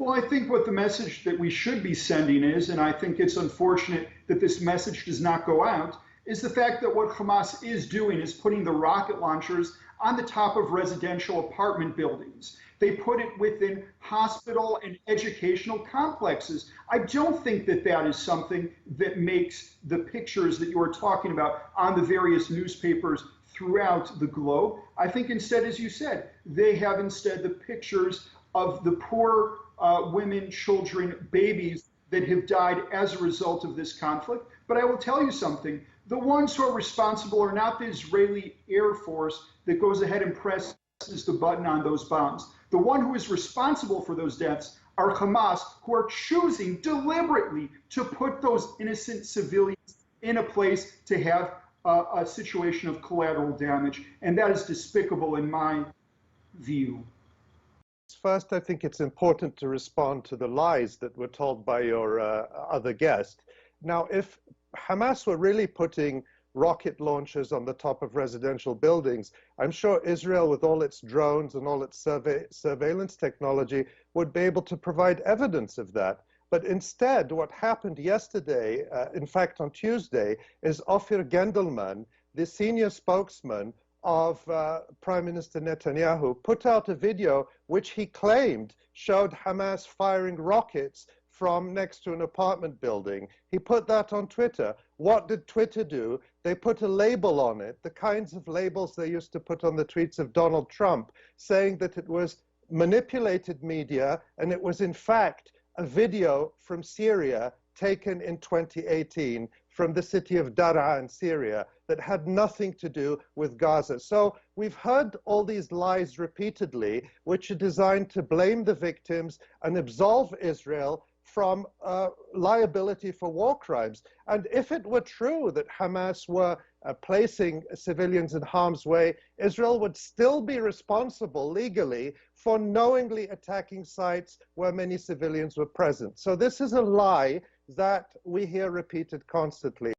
Well, I think what the message that we should be sending is, and I think it's unfortunate that this message does not go out, is the fact that what Hamas is doing is putting the rocket launchers on the top of residential apartment buildings. They put it within hospital and educational complexes. I don't think that that is something that makes the pictures that you are talking about on the various newspapers throughout the globe. I think instead, as you said, they have instead the pictures of the poor women, children, babies that have died as a result of this conflict. But I will tell you something, the ones who are responsible are not the Israeli Air Force that goes ahead and presses the button on those bombs. The one who is responsible for those deaths are Hamas, who are choosing deliberately to put those innocent civilians in a place to have a situation of collateral damage. And that is despicable in my view. First, I think it's important to respond to the lies that were told by your other guest. Now, if Hamas were really putting rocket launchers on the top of residential buildings, I'm sure Israel, with all its drones and all its surveillance technology, would be able to provide evidence of that. But instead, what happened yesterday, in fact on Tuesday, is Ophir Gendelman, the senior spokesman of Prime Minister Netanyahu, put out a video which he claimed showed Hamas firing rockets from next to an apartment building. He put that on Twitter. What did Twitter do? They put a label on it, the kinds of labels they used to put on the tweets of Donald Trump, saying that it was manipulated media and it was in fact a video from Syria taken in 2018 from the city of Daraa in Syria that had nothing to do with Gaza. So we've heard all these lies repeatedly, which are designed to blame the victims and absolve Israel from liability for war crimes. And if it were true that Hamas were placing civilians in harm's way, Israel would still be responsible legally for knowingly attacking sites where many civilians were present. So this is a lie that we hear repeated constantly.